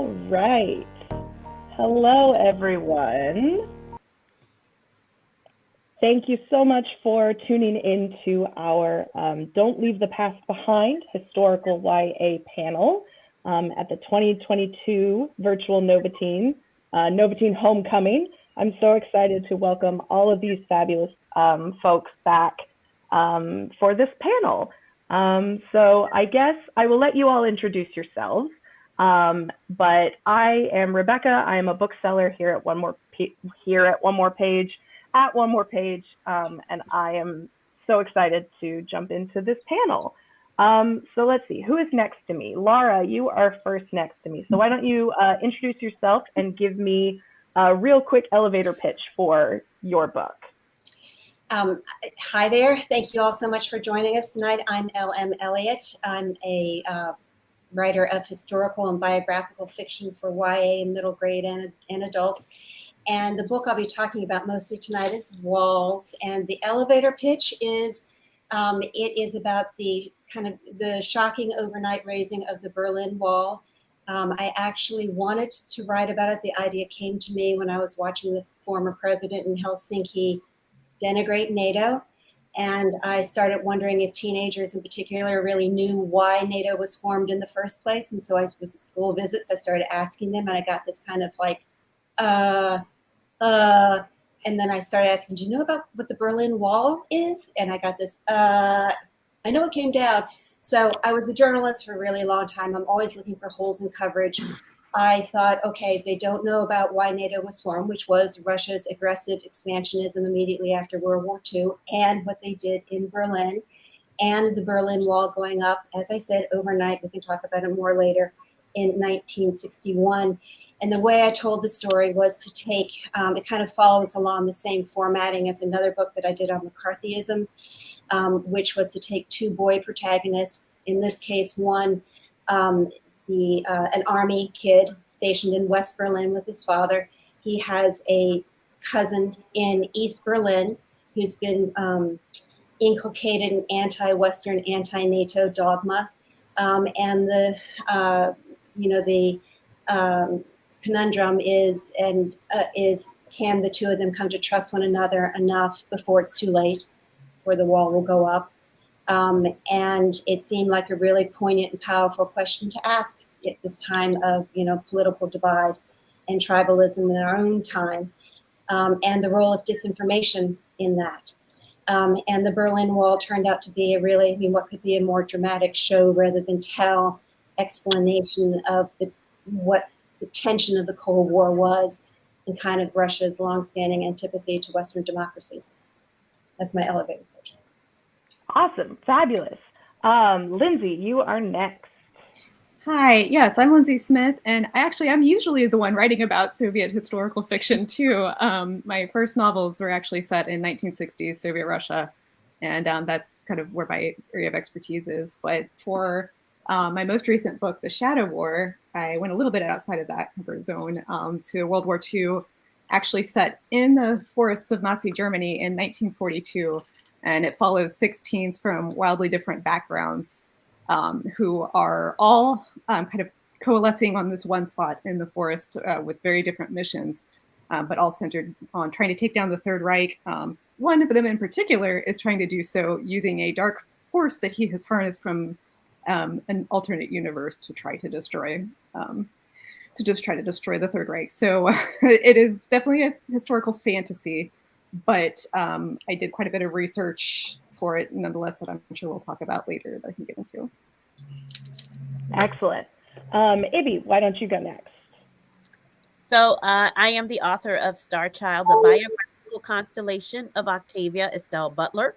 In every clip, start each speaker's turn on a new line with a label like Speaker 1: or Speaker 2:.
Speaker 1: All right. Hello, everyone. Thank you so much for tuning in to our Don't Leave the Past Behind historical YA panel at the 2022 virtual NoVa Teen Homecoming. I'm so excited to welcome all of these fabulous folks back for this panel. So I guess I will let you all introduce yourselves. But I am Rebecca. I am a bookseller here at One More Page, and I am so excited to jump into this panel. So let's see, who is next to me? Laura, you are first next to me. So why don't you introduce yourself and give me a real quick elevator pitch for your book.
Speaker 2: Hi there. Thank you all so much for joining us tonight. I'm L.M. Elliott. I'm a writer of historical and biographical fiction for YA and middle grade and adults. And the book I'll be talking about mostly tonight is Walls. And the elevator pitch is, it is about the shocking overnight raising of the Berlin Wall. I actually wanted to write about it. The idea came to me when I was watching the former president in Helsinki denigrate NATO. And I started wondering if teenagers in particular really knew why NATO was formed in the first place. And so I was at school visits, I started asking them, and I got this kind of like, and then I started asking, do you know about what the Berlin Wall is? And I got this, I know it came down. So I was a journalist for a really long time. I'm always looking for holes in coverage. I thought, okay, they don't know about why NATO was formed, which was Russia's aggressive expansionism immediately after World War II, and what they did in Berlin, and the Berlin Wall going up, as I said, overnight. We can talk about it more later, in 1961. And the way I told the story was to take, it kind of follows along the same formatting as another book that I did on McCarthyism, which was to take two boy protagonists, in this case, one, an army kid stationed in West Berlin with his father. He has a cousin in East Berlin who's been inculcated in anti-Western, anti-NATO dogma. And the conundrum is can the two of them come to trust one another enough before it's too late, before the wall will go up? And it seemed like a really poignant and powerful question to ask at this time of, political divide and tribalism in our own time, and the role of disinformation in that. And the Berlin Wall turned out to be what could be a more dramatic show rather than tell explanation of what the tension of the Cold War was and kind of Russia's longstanding antipathy to Western democracies. That's my elevator pitch.
Speaker 1: Awesome. Fabulous. Lindsay, you are next.
Speaker 3: Hi. Yes, I'm Lindsay Smith, and I'm usually the one writing about Soviet historical fiction too. My first novels were actually set in 1960s Soviet Russia, and that's kind of where my area of expertise is. But for my most recent book, The Shadow War, I went a little bit outside of that comfort zone to World War II, actually set in the forests of Nazi Germany in 1942. And it follows 6 teens from wildly different backgrounds who are all kind of coalescing on this one spot in the forest with very different missions, but all centered on trying to take down the Third Reich. One of them in particular is trying to do so using a dark force that he has harnessed from an alternate universe to try to destroy the Third Reich. So it is definitely a historical fantasy. But I did quite a bit of research for it, nonetheless, that I'm sure we'll talk about later that I can get into.
Speaker 1: Excellent. Ibi, why don't you go next?
Speaker 4: So I am the author of Star Child, a biographical constellation of Octavia Estelle Butler.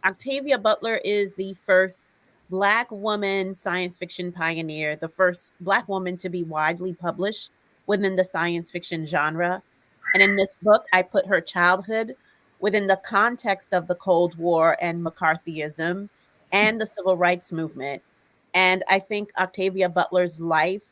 Speaker 4: Octavia Butler is the first Black woman science fiction pioneer, the first Black woman to be widely published within the science fiction genre. And in this book, I put her childhood within the context of the Cold War and McCarthyism and the Civil Rights Movement. And I think Octavia Butler's life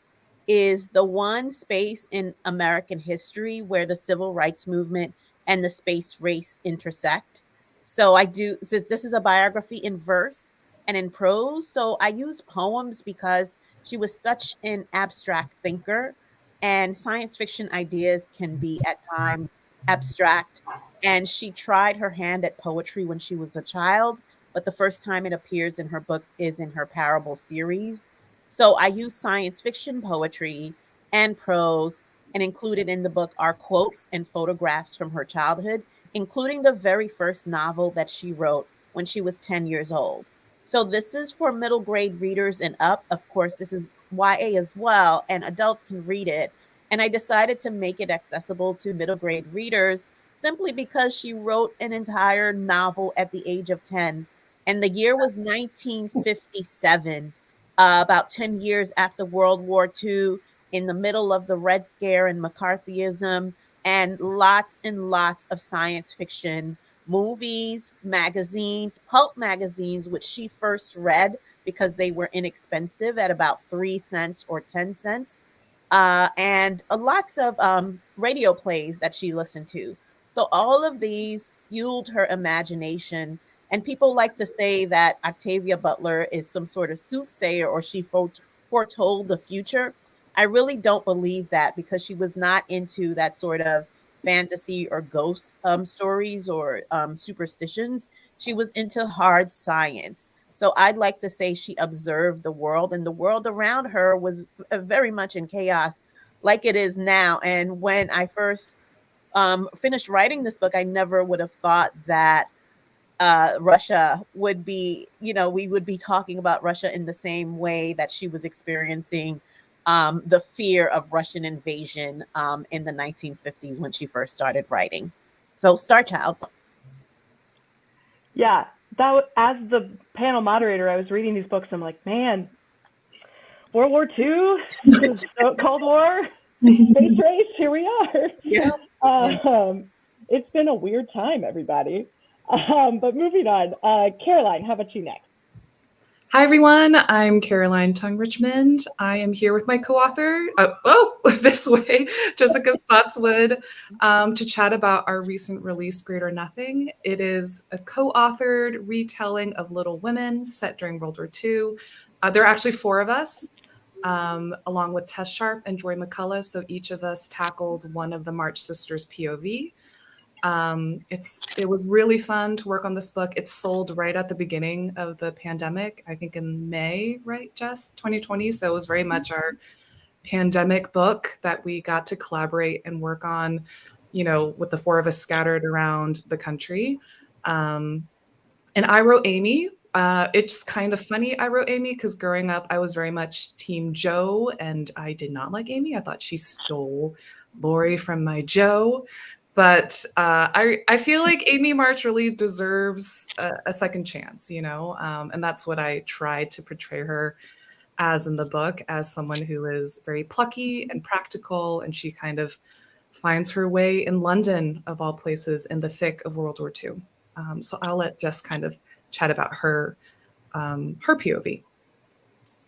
Speaker 4: is the one space in American history where the Civil Rights Movement and the space race intersect. So this is a biography in verse and in prose. So I use poems because she was such an abstract thinker. and science fiction ideas can be at times abstract. And she tried her hand at poetry when she was a child, but the first time it appears in her books is in her parable series. So I use science fiction poetry and prose, and included in the book are quotes and photographs from her childhood, including the very first novel that she wrote when she was 10 years old. So this is for middle grade readers and up. Of course, this is YA as well, and adults can read it. And I decided to make it accessible to middle grade readers simply because she wrote an entire novel at the age of 10. And the year was 1957, about 10 years after World War II, in the middle of the Red Scare and McCarthyism, and lots of science fiction movies, magazines, pulp magazines, which she first read because they were inexpensive at about 3 cents or 10 cents, and lots of radio plays that she listened to. So all of these fueled her imagination. And people like to say that Octavia Butler is some sort of soothsayer, or she foretold the future. I really don't believe that, because she was not into that sort of fantasy or ghost stories or superstitions. She was into hard science. So I'd like to say she observed the world, and the world around her was very much in chaos, like it is now. And when I first finished writing this book, I never would have thought that Russia would be, we would be talking about Russia in the same way that she was experiencing the fear of Russian invasion in the 1950s when she first started writing. So, Star Child.
Speaker 1: Yeah, as the panel moderator, I was reading these books. I'm like, man, World War II, Cold War, space race, here we are.
Speaker 4: Yeah.
Speaker 1: It's been a weird time, everybody. But moving on, Caroline, how about you next?
Speaker 5: Hi, everyone. I'm Caroline Tung, Richmond. I am here with my co-author, this way, Jessica Spotswood, to chat about our recent release, Great or Nothing. It is a co-authored retelling of Little Women set during World War II. There are actually 4 of us, along with Tess Sharp and Joy McCullough. So each of us tackled one of the March Sisters' POV. It was really fun to work on this book. It sold right at the beginning of the pandemic, I think in May, right, Jess, 2020. So it was very much our pandemic book that we got to collaborate and work on, with the 4 of us scattered around the country. And I wrote Amy. It's kind of funny I wrote Amy because growing up, I was very much Team Joe, and I did not like Amy. I thought she stole Lori from my Joe. But I feel like Amy March really deserves a second chance, and that's what I tried to portray her as in the book, as someone who is very plucky and practical, and she kind of finds her way in London, of all places, in the thick of World War II. So I'll let Jess kind of chat about her POV.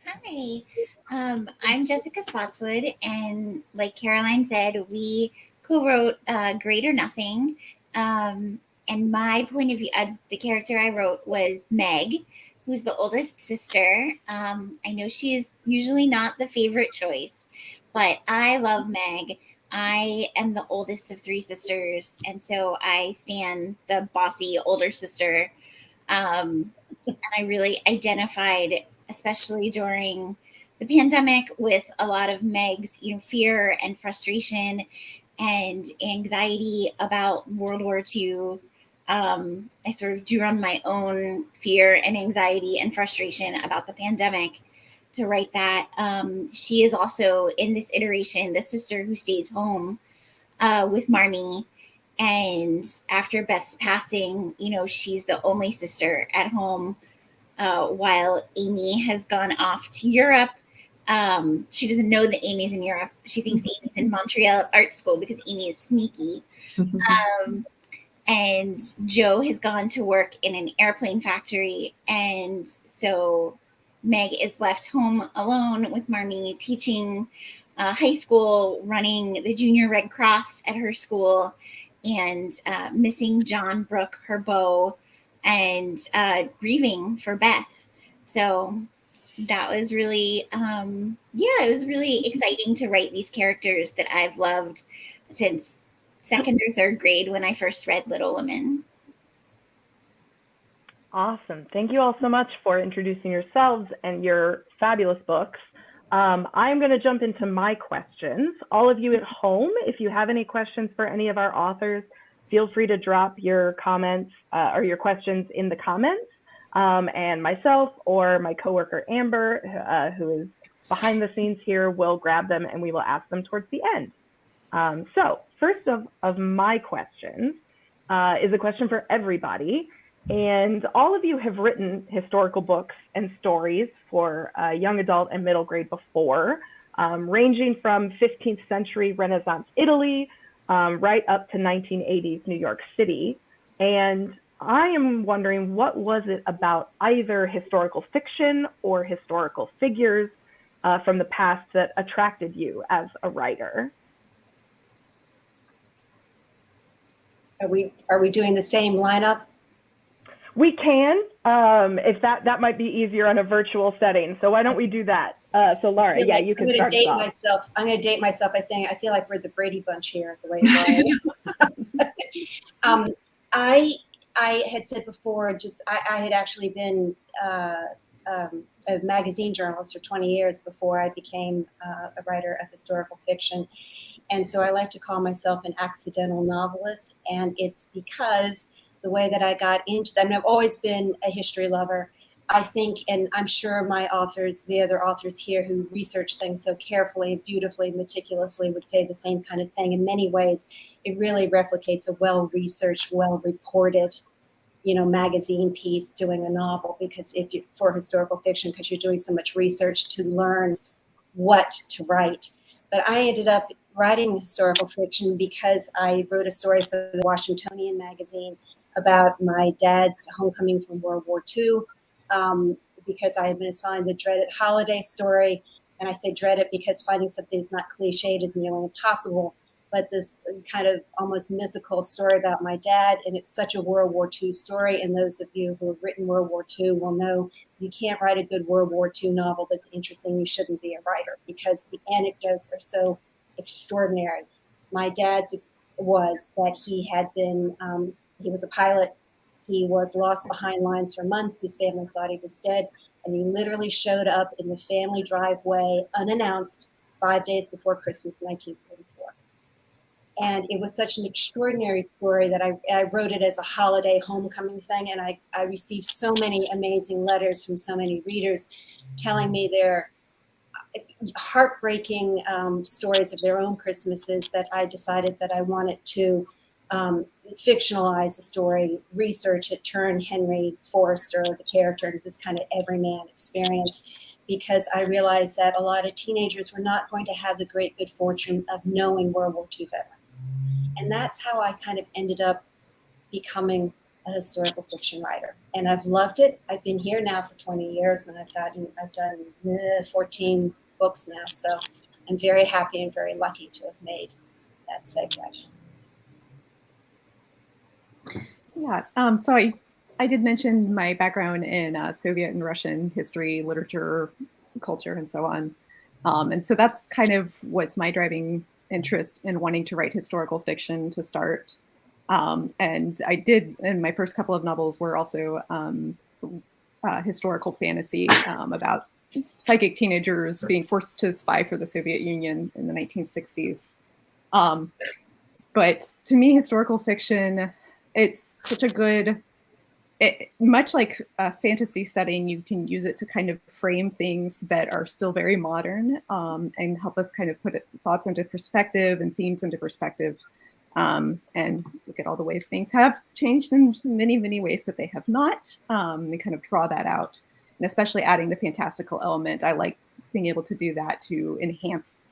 Speaker 6: Hi, I'm Jessica Spotswood, and like Caroline said, we co-wrote Great or Nothing, and my point of view, the character I wrote was Meg, who's the oldest sister. I know she is usually not the favorite choice, but I love Meg. I am the oldest of 3 sisters, and so I stand the bossy older sister. And I really identified, especially during the pandemic, with a lot of Meg's, fear and frustration and anxiety about World War II. I sort of drew on my own fear and anxiety and frustration about the pandemic to write that. She is also, in this iteration, the sister who stays home with Marmee. And after Beth's passing, she's the only sister at home while Amy has gone off to Europe. She doesn't know that Amy's in Europe. She thinks Amy's in Montreal art school because Amy is sneaky. And Joe has gone to work in an airplane factory. And so Meg is left home alone with Marmee, teaching high school, running the Junior Red Cross at her school, and missing John Brooke, her beau, and grieving for Beth. So that was really, yeah, it was really exciting to write these characters that I've loved since second or third grade when I first read Little Women.
Speaker 1: Awesome. Thank you all so much for introducing yourselves and your fabulous books. I'm going to jump into my questions. All of you at home, if you have any questions for any of our authors, feel free to drop your comments or your questions in the comments. And myself or my coworker Amber, who is behind the scenes here, will grab them and we will ask them towards the end. So first of my questions is a question for everybody. And all of you have written historical books and stories for young adult and middle grade before, ranging from 15th century Renaissance Italy right up to 1980s New York City. And I am wondering, what was it about either historical fiction or historical figures from the past that attracted you as a writer?
Speaker 2: Are we doing the same lineup?
Speaker 1: We can, if that might be easier on a virtual setting. So why don't we do that? So Laura, yeah, you can start us off.
Speaker 2: I'm going to date myself by saying I feel like we're the Brady Bunch here, the way it was. I had said before, I had actually been a magazine journalist for 20 years before I became a writer of historical fiction. And so I like to call myself an accidental novelist. And it's because the way that I got into them, I've always been a history lover. I think, and I'm sure my authors, the other authors here who research things so carefully, beautifully, meticulously would say the same kind of thing. In many ways, it really replicates a well-researched, well-reported, magazine piece doing a novel, because for historical fiction, because you're doing so much research to learn what to write. But I ended up writing historical fiction because I wrote a story for the Washingtonian magazine about my dad's homecoming from World War II, because I had been assigned the dreaded holiday story. And I say dreaded because finding something that's not cliched is nearly impossible, but this kind of almost mythical story about my dad. And it's such a World War II story. And those of you who have written World War II will know you can't write a good World War II novel that's interesting. You shouldn't be a writer because the anecdotes are so extraordinary. My dad's was that he had been, he was a pilot. He was lost behind lines for months. His family thought he was dead. And he literally showed up in the family driveway unannounced 5 days before Christmas 1944. And it was such an extraordinary story that I wrote it as a holiday homecoming thing. And I received so many amazing letters from so many readers telling me their heartbreaking stories of their own Christmases, that I decided that I wanted to fictionalize the story, research it, turn Henry Forrester, the character, into this kind of everyman experience, because I realized that a lot of teenagers were not going to have the great good fortune of knowing World War II veterans. And that's how I kind of ended up becoming a historical fiction writer. And I've loved it. I've been here now for 20 years and I've done 14 books now. So I'm very happy and very lucky to have made that segue.
Speaker 3: Yeah, so I did mention my background in Soviet and Russian history, literature, culture, and so on. And so that's kind of was my driving interest in wanting to write historical fiction to start. And I did, and my first couple of novels were also historical fantasy about psychic teenagers being forced to spy for the Soviet Union in the 1960s. But to me, historical fiction, it's such a good, much like a fantasy setting, you can use it to kind of frame things that are still very modern and help us kind of put thoughts into perspective and themes into perspective. And look at all the ways things have changed in many, many ways that they have not, and kind of draw that out. And especially adding the fantastical element, I like being able to do that to enhance,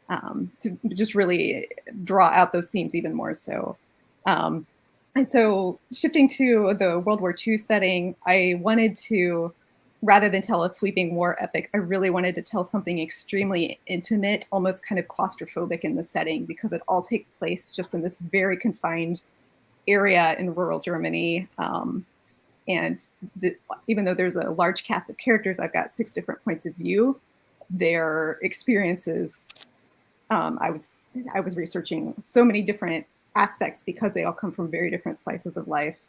Speaker 3: to just really draw out those themes even more so. And so shifting to the World War II setting, I wanted to, rather than tell a sweeping war epic, I really wanted to tell something extremely intimate, almost kind of claustrophobic in the setting, because it all takes place just in this very confined area in rural Germany. And even though there's a large cast of characters, I've got 6 different points of view. Their experiences, I was researching so many different aspects because they all come from very different slices of life.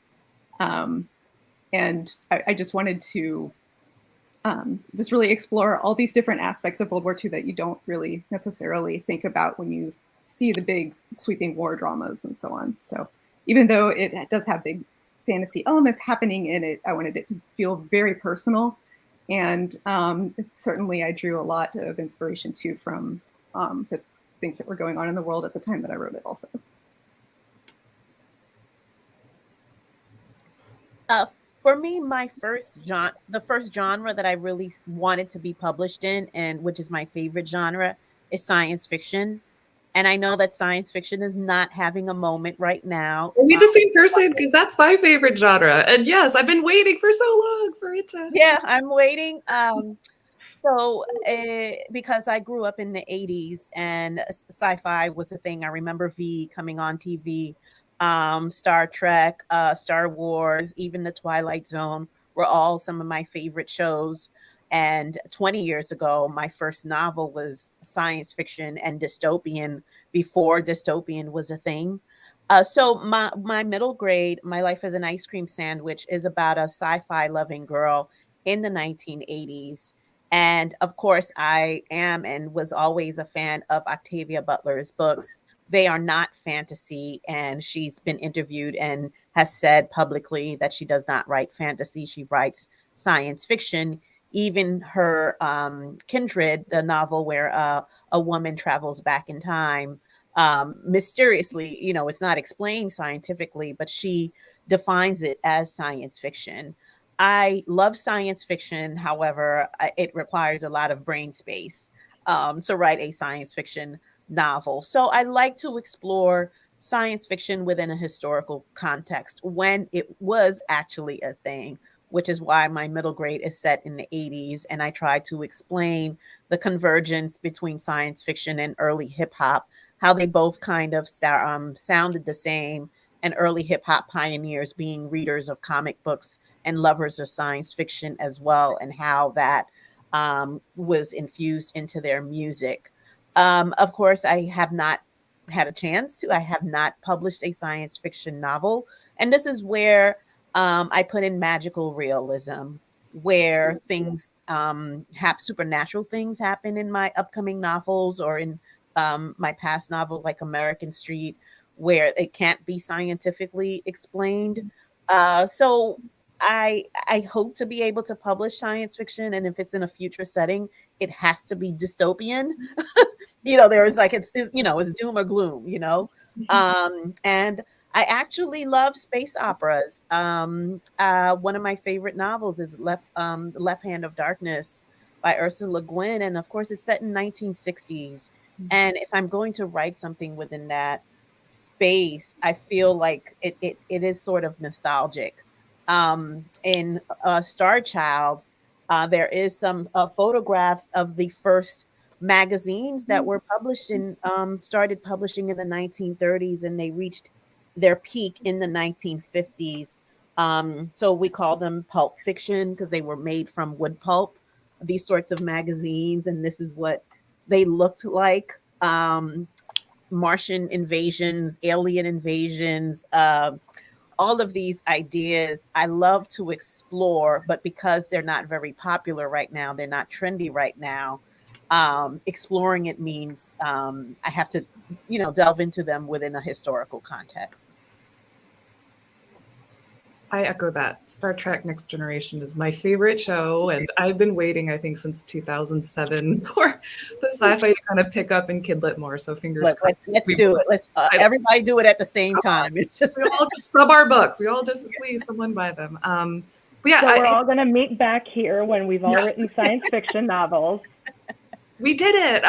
Speaker 3: And I just wanted to just really explore all these different aspects of World War II that you don't really necessarily think about when you see the big sweeping war dramas and so on. So even though it does have big fantasy elements happening in it, I wanted it to feel very personal. And certainly I drew a lot of inspiration too from the things that were going on in the world at the time that I wrote it also.
Speaker 4: For me, the first genre that I really wanted to be published in, and which is my favorite genre, is science fiction. And I know that science fiction is not having a moment right now.
Speaker 5: Are we the same person? Because that's my favorite genre. And yes, I've been waiting for so long for it to.
Speaker 4: Yeah, I'm waiting. Because I grew up in the 80s and sci-fi was a thing. I remember V coming on TV. Star Trek, Star Wars, even The Twilight Zone were all some of my favorite shows. And 20 years ago, my first novel was science fiction and dystopian before dystopian was a thing. So my middle grade, My Life as an Ice Cream Sandwich, is about a sci-fi loving girl in the 1980s. And of course, I am and was always a fan of Octavia Butler's books. They are not fantasy, and she's been interviewed and has said publicly that she does not write fantasy. She writes science fiction. Even her Kindred, the novel where a woman travels back in time, mysteriously, it's not explained scientifically, but she defines it as science fiction. I love science fiction. However, it requires a lot of brain space to write a science fiction novel. So I like to explore science fiction within a historical context when it was actually a thing, which is why my middle grade is set in the 80s. And I try to explain the convergence between science fiction and early hip hop, how they both kind of sounded the same, and early hip hop pioneers being readers of comic books and lovers of science fiction as well, and how that was infused into their music. Of course, I have not had a chance to. I have not published a science fiction novel. And this is where I put in magical realism, where things have supernatural things happen in my upcoming novels, or in my past novel, like American Street, where it can't be scientifically explained. So I hope to be able to publish science fiction, and if it's in a future setting, it has to be dystopian. There is like it's doom or gloom. And I actually love space operas. One of my favorite novels is The Left Hand of Darkness by Ursula Le Guin, and of course, it's set in 1960s. And if I'm going to write something within that space, I feel like it is sort of nostalgic. In Star Child, there is some photographs of the first magazines that were published started publishing in the 1930s, and they reached their peak in the 1950s. So we call them pulp fiction because they were made from wood pulp, these sorts of magazines, and this is what they looked like. Martian invasions, alien invasions, all of these ideas I love to explore, but because they're not very popular right now, they're not trendy right now, exploring it means I have to, delve into them within a historical context.
Speaker 5: I echo that. Star Trek Next Generation is my favorite show, and I've been waiting, I think, since 2007 for the sci-fi to kind of pick up and kidlit more. So fingers crossed.
Speaker 4: Let's do it. Let's everybody do it at the same time. It's just
Speaker 5: we all just sub our books. We all just please someone buy them. But yeah,
Speaker 1: so we're all going to meet back here when we've all written science fiction novels.
Speaker 5: We did it.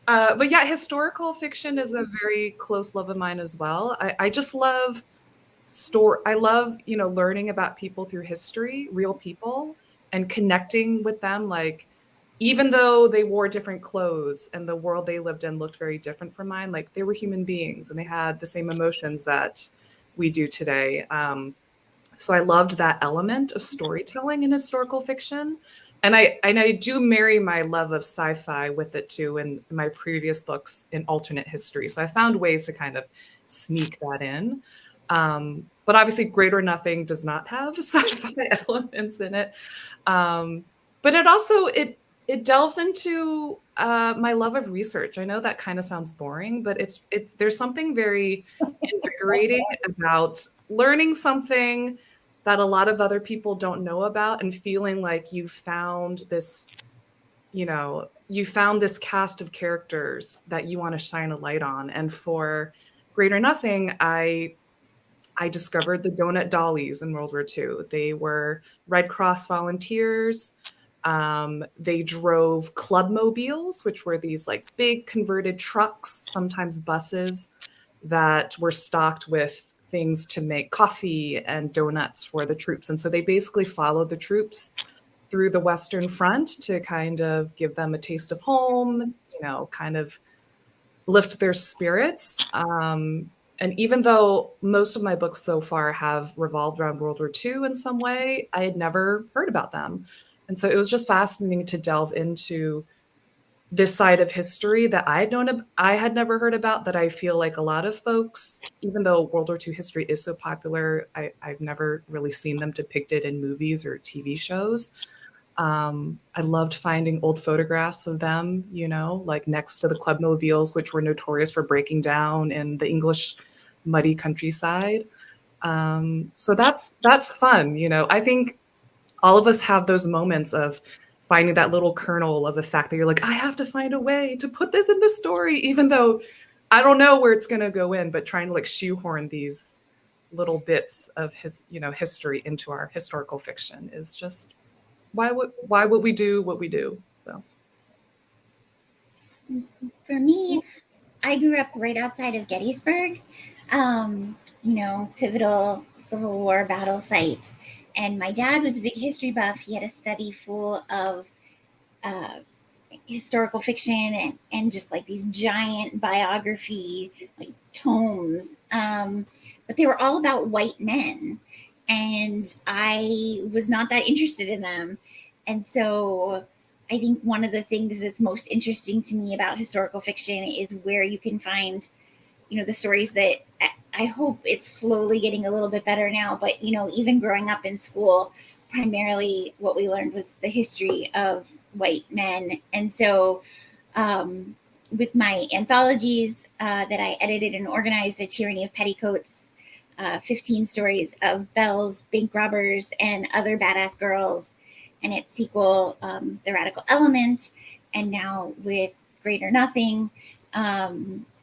Speaker 5: But yeah, historical fiction is a very close love of mine as well. I just love I love, learning about people through history, real people, and connecting with them. Like, even though they wore different clothes and the world they lived in looked very different from mine, like they were human beings and they had the same emotions that we do today. So I loved that element of storytelling in historical fiction. And I do marry my love of sci-fi with it too in my previous books in alternate history. So I found ways to kind of sneak that in. But obviously Great or Nothing does not have sci-fi elements in it. But it delves into my love of research. I know that kind of sounds boring, but there's something very invigorating about learning something that a lot of other people don't know about and feeling like you found this, you found this cast of characters that you want to shine a light on. And for Great or Nothing, I discovered the donut dollies in World War II. They were Red Cross volunteers. They drove club mobiles, which were these like big converted trucks, sometimes buses, that were stocked with things to make coffee and donuts for the troops. And so they basically followed the troops through the Western Front to kind of give them a taste of home, kind of lift their spirits. And even though most of my books so far have revolved around World War II in some way, I had never heard about them. And so it was just fascinating to delve into this side of history that I had never heard about, that I feel like a lot of folks, even though World War II history is so popular, I've never really seen them depicted in movies or TV shows. I loved finding old photographs of them, like next to the clubmobiles, which were notorious for breaking down in the English muddy countryside. So that's fun. I think all of us have those moments of finding that little kernel of the fact that you're like, I have to find a way to put this in the story, even though I don't know where it's going to go in, but trying to like shoehorn these little bits of history into our historical fiction is just why would we do what we do? So
Speaker 6: for me, I grew up right outside of Gettysburg, pivotal Civil War battle site. And my dad was a big history buff. He had a study full of historical fiction and just like these giant biography like tomes. But they were all about white men. And I was not that interested in them. And so I think one of the things that's most interesting to me about historical fiction is where you can find, the stories that I hope it's slowly getting a little bit better now. But, even growing up in school, primarily what we learned was the history of white men. And so with my anthologies that I edited and organized, A Tyranny of Petticoats, 15 stories of belles, bank robbers, and other badass girls, and its sequel, The Radical Element, and now with Great or Nothing.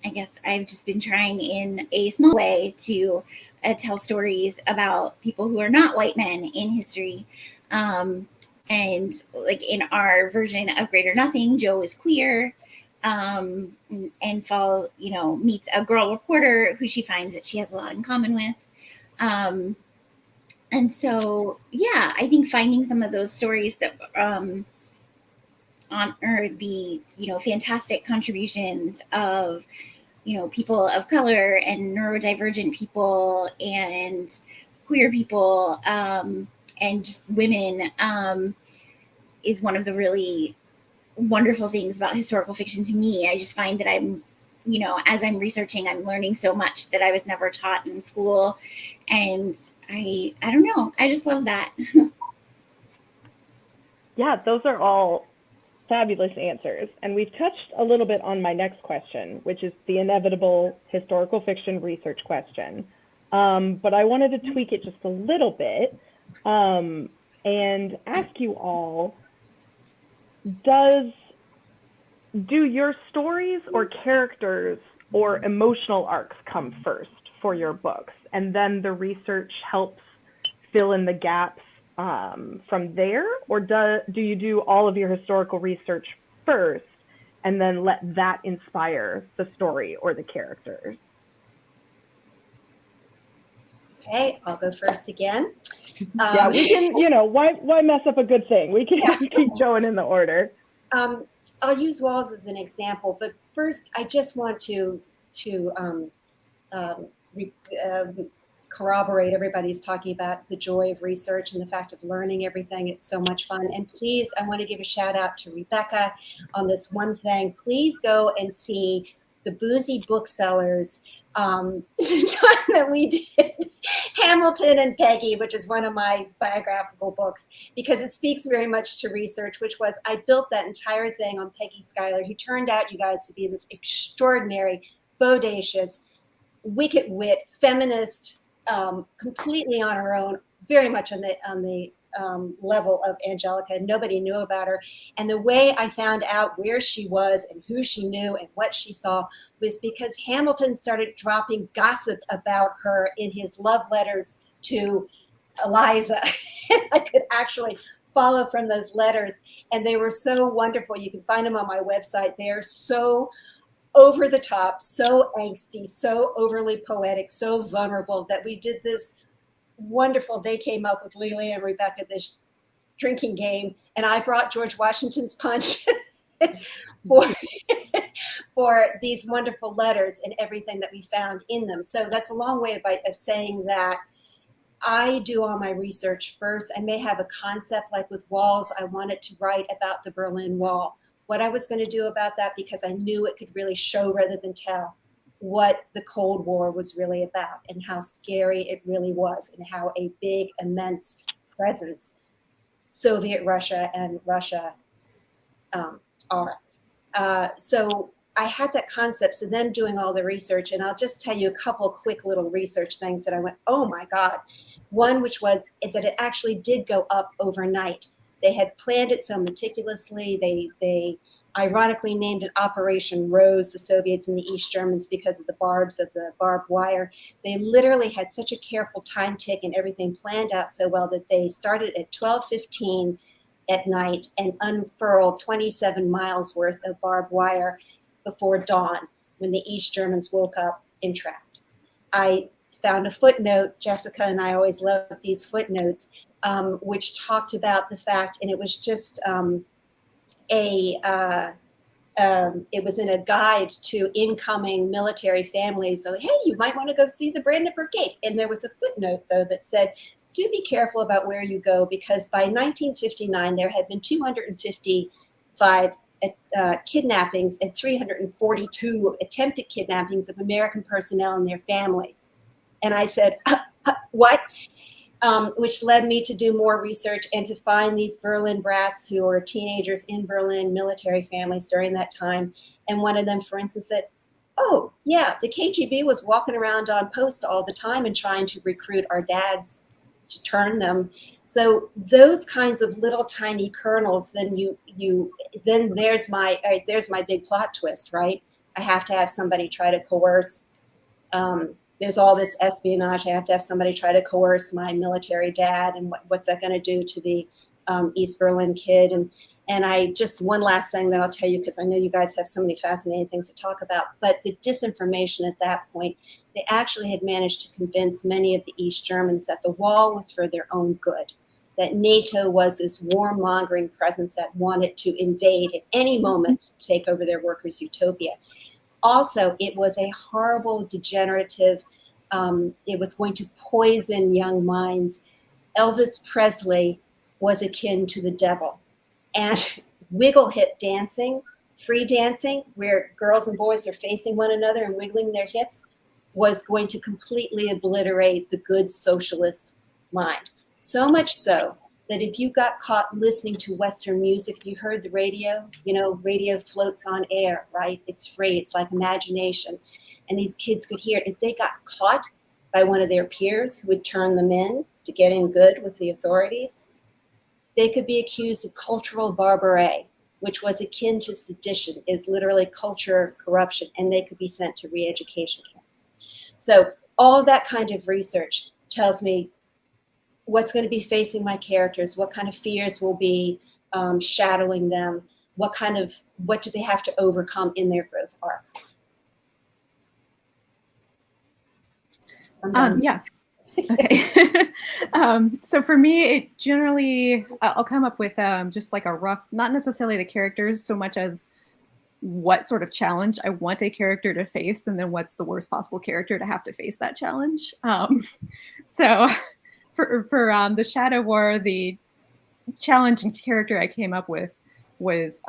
Speaker 6: I guess I've just been trying in a small way to tell stories about people who are not white men in history. And like in our version of Great or Nothing, Joe is queer. And Fall, meets a girl reporter who she finds that she has a lot in common with. And so, yeah, I think finding some of those stories that honor the, fantastic contributions of, people of color and neurodivergent people and queer people and just women is one of the really wonderful things about historical fiction to me. I just find that I'm, as I'm researching, I'm learning so much that I was never taught in school. And I don't know, I just love that.
Speaker 1: Yeah, those are all fabulous answers. And we've touched a little bit on my next question, which is the inevitable historical fiction research question. But I wanted to tweak it just a little bit and ask you all, do your stories or characters or emotional arcs come first for your books, and then the research helps fill in the gaps from there? Or do you do all of your historical research first and then let that inspire the story or the characters?
Speaker 2: Okay, I'll go first again.
Speaker 1: Yeah, we can, why mess up a good thing? We can keep going in the order.
Speaker 2: I'll use walls as an example, but first I just want to corroborate, everybody's talking about the joy of research and the fact of learning everything. It's so much fun. And please, I want to give a shout out to Rebecca on this one thing. Please go and see the Boozy Booksellers time that we did Hamilton and Peggy, which is one of my biographical books, because it speaks very much to research, which was I built that entire thing on Peggy Schuyler, who turned out, you guys, to be this extraordinary, bodacious, wicked wit, feminist, completely on her own, very much on the level of Angelica. Nobody knew about her. And the way I found out where she was and who she knew and what she saw was because Hamilton started dropping gossip about her in his love letters to Eliza. I could actually follow from those letters, and they were so wonderful. You can find them on my website. They are so over the top, so angsty, so overly poetic, so vulnerable that we did this wonderful, they came up with Lily and Rebecca, this drinking game, and I brought George Washington's punch for these wonderful letters and everything that we found in them. So that's a long way of saying that I do all my research first. I may have a concept, like with walls, I wanted to write about the Berlin Wall. What I was going to do about that, because I knew it could really show rather than tell what the Cold War was really about and how scary it really was and how a big, immense presence Soviet Russia and Russia are. So I had that concept. So then doing all the research, and I'll just tell you a couple quick little research things that I went, oh my God. One, which was that it actually did go up overnight. They had planned it so meticulously. They ironically named it Operation Rose, the Soviets and the East Germans, because of the barbs of the barbed wire. They literally had such a careful time tick and everything planned out so well that they started at 12:15 at night and unfurled 27 miles worth of barbed wire before dawn, when the East Germans woke up entrapped. I found a footnote. Jessica and I always love these footnotes, which talked about the fact, and it was just it was in a guide to incoming military families. So, hey, you might want to go see the Brandenburg Gate. And there was a footnote, though, that said, do be careful about where you go, because by 1959, there had been 255 kidnappings and 342 attempted kidnappings of American personnel and their families. And I said, what? Which led me to do more research and to find these Berlin brats who were teenagers in Berlin, military families during that time. And one of them, for instance, said, oh, yeah, the KGB was walking around on post all the time and trying to recruit our dads to turn them. So those kinds of little tiny kernels, then then there's my big plot twist, right? I have to have somebody try to coerce. There's all this espionage. I have to have somebody try to coerce my military dad, and what's that going to do to the East Berlin kid? And I just, one last thing that I'll tell you, because I know you guys have so many fascinating things to talk about, but the disinformation at that point, they actually had managed to convince many of the East Germans that the wall was for their own good, that NATO was this warmongering presence that wanted to invade at any moment to take over their workers' utopia. Also, it was a horrible, degenerative, it was going to poison young minds. Elvis Presley was akin to the devil. And wiggle hip dancing, free dancing, where girls and boys are facing one another and wiggling their hips, was going to completely obliterate the good socialist mind. So much so that if you got caught listening to Western music, you heard the radio, radio floats on air, right? It's free, it's like imagination. And these kids could hear it. If they got caught by one of their peers who would turn them in to get in good with the authorities, they could be accused of cultural barbarie, which was akin to sedition, is literally culture corruption, and they could be sent to re-education camps. So all of that kind of research tells me what's going to be facing my characters, what kind of fears will be shadowing them, what do they have to overcome in their growth arc.
Speaker 3: Yeah. Okay. So for me, it generally, I'll come up with just like a rough, not necessarily the characters so much as what sort of challenge I want a character to face, and then what's the worst possible character to have to face that challenge. So for the Shadow War, the challenging character I came up with was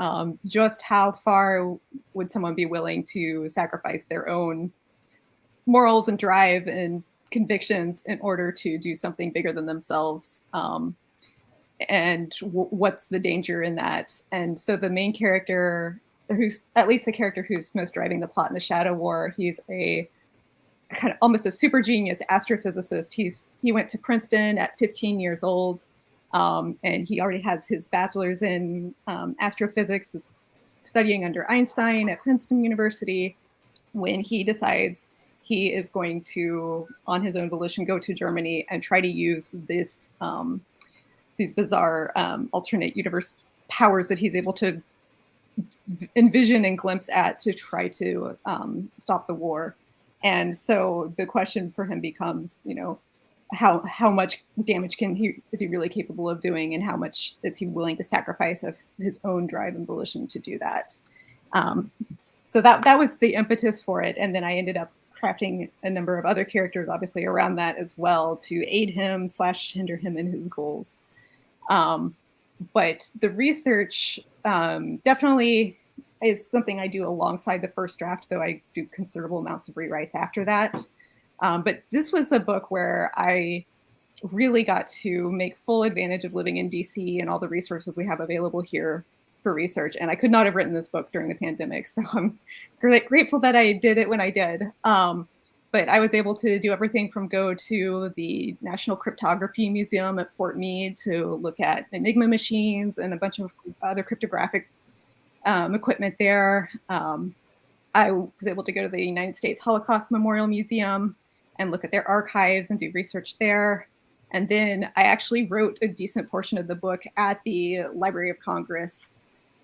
Speaker 3: just how far would someone be willing to sacrifice their own morals and drive and convictions in order to do something bigger than themselves, and what's the danger in that. And so the main character, who's at least the character who's most driving the plot in the Shadow War, he's a kind of almost a super genius astrophysicist. He went to Princeton at 15 years old, and he already has his bachelor's in astrophysics, is studying under Einstein at Princeton University, when he decides he is going to, on his own volition, go to Germany and try to use this these bizarre alternate universe powers that he's able to envision and glimpse at to try to stop the war. And so the question for him becomes, you know, how much damage is he really capable of doing, and how much is he willing to sacrifice of his own drive and volition to do that? So that was the impetus for it. And then I ended up crafting a number of other characters, obviously, around that as well, to aid him / hinder him in his goals. But the research definitely is something I do alongside the first draft, though I do considerable amounts of rewrites after that. But this was a book where I really got to make full advantage of living in DC and all the resources we have available here for research. And I could not have written this book during the pandemic. So I'm grateful that I did it when I did. But I was able to do everything from go to the National Cryptography Museum at Fort Meade to look at Enigma machines and a bunch of other cryptographic equipment there. I was able to go to the United States Holocaust Memorial Museum and look at their archives and do research there. And then I actually wrote a decent portion of the book at the Library of Congress,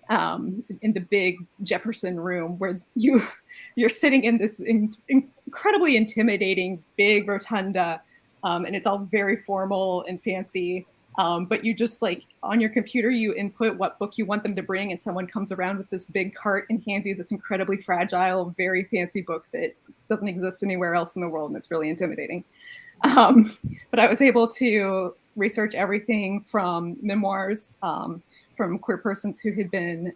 Speaker 3: in the big Jefferson room, where you're sitting in this incredibly intimidating big rotunda, and it's all very formal and fancy. But you just, like, on your computer, you input what book you want them to bring, and someone comes around with this big cart and hands you this incredibly fragile, very fancy book that doesn't exist anywhere else in the world, and it's really intimidating. But I was able to research everything from memoirs from queer persons who had been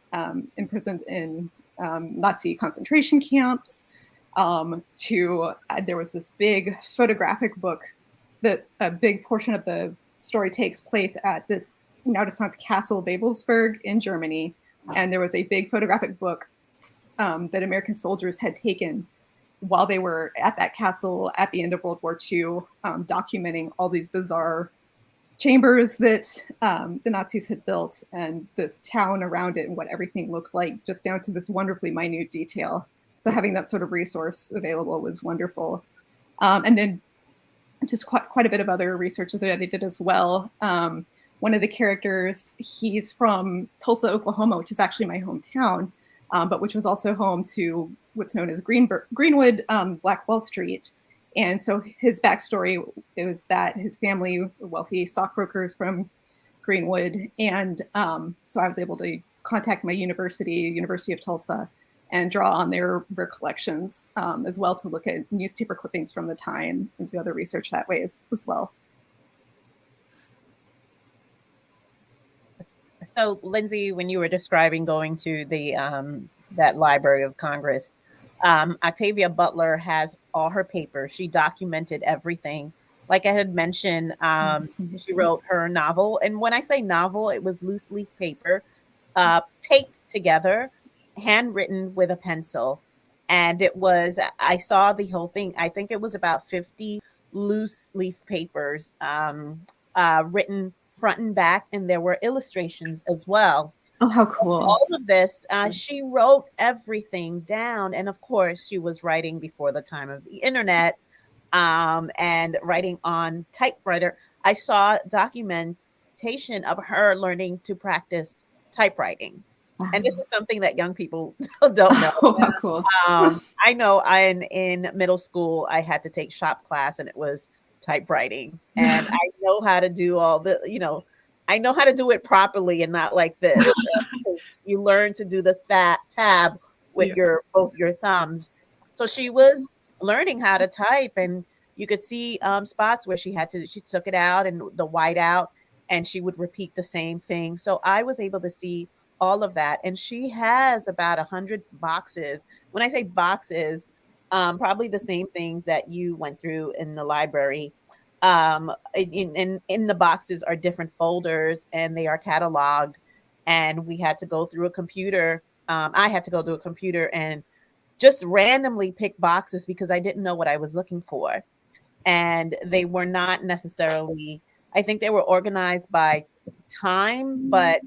Speaker 3: imprisoned in Nazi concentration camps, to there was this big photographic book that a big portion of the story takes place at this now defunct Castle Babelsberg in Germany. And there was a big photographic book that American soldiers had taken while they were at that castle at the end of World War II, documenting all these bizarre chambers that the Nazis had built, and this town around it and what everything looked like, just down to this wonderfully minute detail. So having that sort of resource available was wonderful. And then just quite a bit of other research that I did as well. One of the characters, he's from Tulsa, Oklahoma, which is actually my hometown, but which was also home to what's known as Greenwood, Black Wall Street. And so his backstory is that his family were wealthy stockbrokers from Greenwood. And so I was able to contact my University of Tulsa, and draw on their recollections, as well, to look at newspaper clippings from the time and do other research that way as well.
Speaker 4: So, Lindsay, when you were describing going to the that Library of Congress, Octavia Butler has all her papers. She documented everything. Like I had mentioned, she wrote her novel. And when I say novel, it was loose leaf paper, taped together, handwritten with a pencil. And it was, I saw the whole thing. I think it was about 50 loose leaf papers, written front and back. And there were illustrations as well.
Speaker 3: Oh, how cool.
Speaker 4: All of this, she wrote everything down. And of course, she was writing before the time of the internet, and writing on typewriter. I saw documentation of her learning to practice typewriting. Wow. And this is something that young people don't know.
Speaker 3: Oh, how cool.
Speaker 4: I know in middle school, I had to take shop class, and it was typewriting. And I know how to do all the, I know how to do it properly and not like this. You learn to do the tab with both your thumbs. So she was learning how to type, and you could see spots where she took it out and the white out, and she would repeat the same thing. So I was able to see all of that. And she has about 100 boxes. When I say boxes, probably the same things that you went through in the library. In the boxes are different folders, and they are cataloged. And we had to go through a computer. I had to go through a computer and just randomly pick boxes because I didn't know what I was looking for. And they were not necessarily, I think they were organized by time, but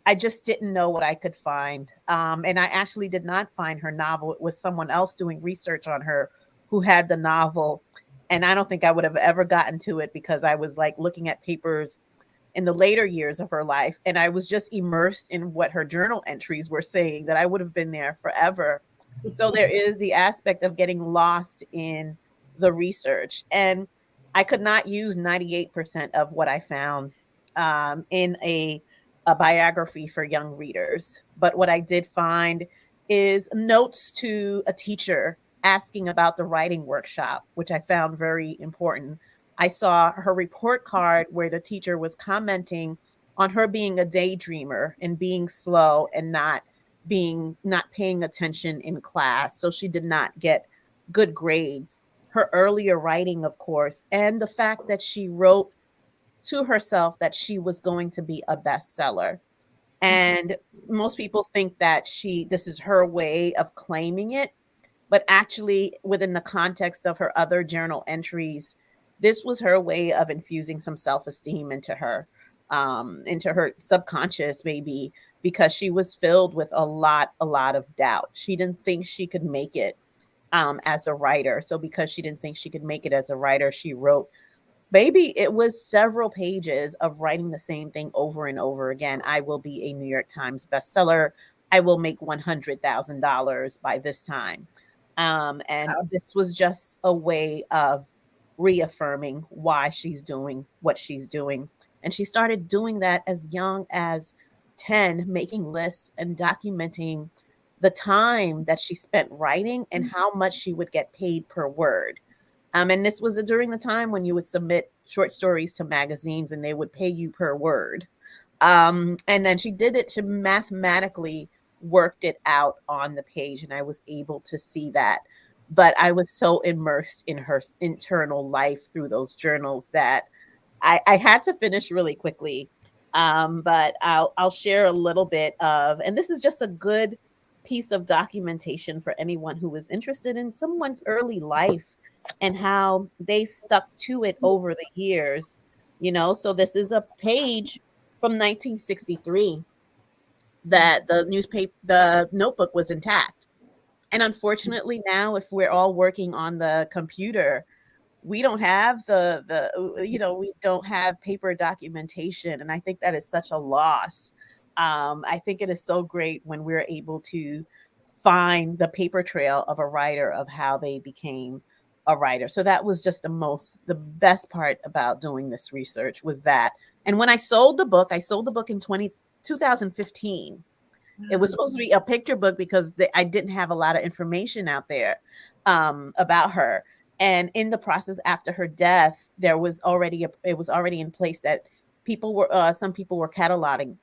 Speaker 4: I just didn't know what I could find. And I actually did not find her novel. It was someone else doing research on her who had the novel. And I don't think I would have ever gotten to it because I was like looking at papers in the later years of her life. And I was just immersed in what her journal entries were saying, that I would have been there forever. So there is the aspect of getting lost in the research. And I could not use 98% of what I found in a biography for young readers. But what I did find is notes to a teacher asking about the writing workshop, which I found very important. I saw her report card where the teacher was commenting on her being a daydreamer and being slow and not paying attention in class. So she did not get good grades. Her earlier writing, of course, and the fact that she wrote to herself that she was going to be a bestseller. And most people think that this is her way of claiming it. But actually, within the context of her other journal entries, this was her way of infusing some self-esteem into her subconscious, maybe, because she was filled with a lot of doubt. She didn't think she could make it as a writer. So because she didn't think she could make it as a writer, she wrote, maybe it was several pages of writing the same thing over and over again. I will be a New York Times bestseller. I will make $100,000 by this time. And this was just a way of reaffirming why she's doing what she's doing. And she started doing that as young as 10, making lists and documenting the time that she spent writing and how much she would get paid per word. And this was during the time when you would submit short stories to magazines and they would pay you per word. And then she did it to mathematically worked it out on the page, and I was able to see that. But I was so immersed in her internal life through those journals that I had to finish really quickly. But I'll share a little bit of, and this is just a good piece of documentation for anyone who is interested in someone's early life and how they stuck to it over the years. So this is a page from 1963 that the notebook was intact. And unfortunately now, if we're all working on the computer, we don't have we don't have paper documentation. And I think that is such a loss. I think it is so great when we're able to find the paper trail of a writer of how they became a writer. So that was just the best part about doing this research was that. And when I sold the book in 2015. It was supposed to be a picture book because I didn't have a lot of information out there about her. And in the process after her death, it was already in place that some people were cataloging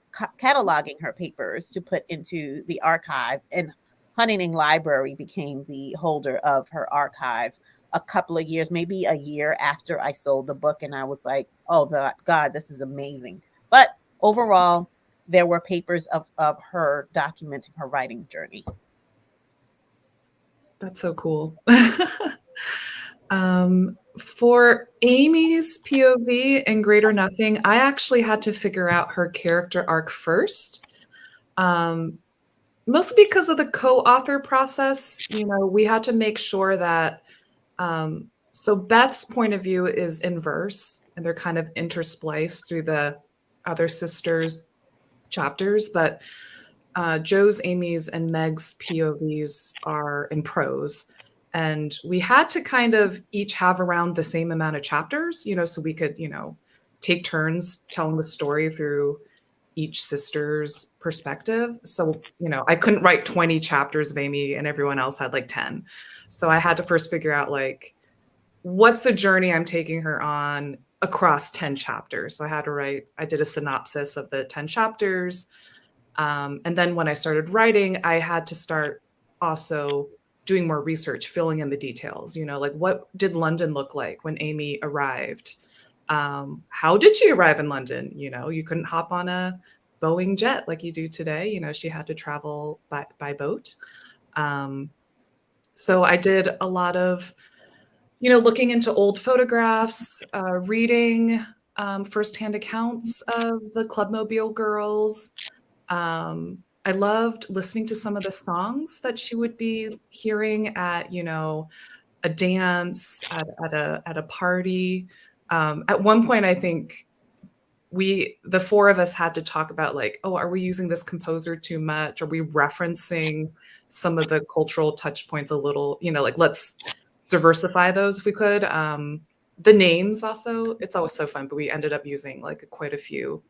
Speaker 4: her papers to put into the archive. And Huntington Library became the holder of her archive a couple of years, maybe a year after I sold the book. And I was like, oh God, this is amazing. But overall, there were papers of her documenting her writing journey.
Speaker 5: That's so cool. For Amy's POV in Greater Nothing, I actually had to figure out her character arc first. Mostly because of the co-author process. We had to make sure that, so Beth's point of view is in verse, and they're kind of interspliced through the other sisters' chapters, but Joe's, Amy's, and Meg's POVs are in prose. And we had to kind of each have around the same amount of chapters, so we could, take turns telling the story through each sister's perspective. So, I couldn't write 20 chapters of Amy and everyone else had like 10. So I had to first figure out like, what's the journey I'm taking her on across 10 chapters. So I did a synopsis of the 10 chapters. And then when I started writing, I had to start also doing more research, filling in the details, like what did London look like when Amy arrived? How did she arrive in London? You couldn't hop on a Boeing jet like you do today. She had to travel by boat. So I did a lot of, looking into old photographs, reading firsthand accounts of the Clubmobile girls. I loved listening to some of the songs that she would be hearing at, a dance, at a party. At one point, I think the four of us had to talk about like, oh, are we using this composer too much? Are we referencing some of the cultural touch points a little, like let's diversify those if we could. The names also, it's always so fun, but we ended up using like quite a few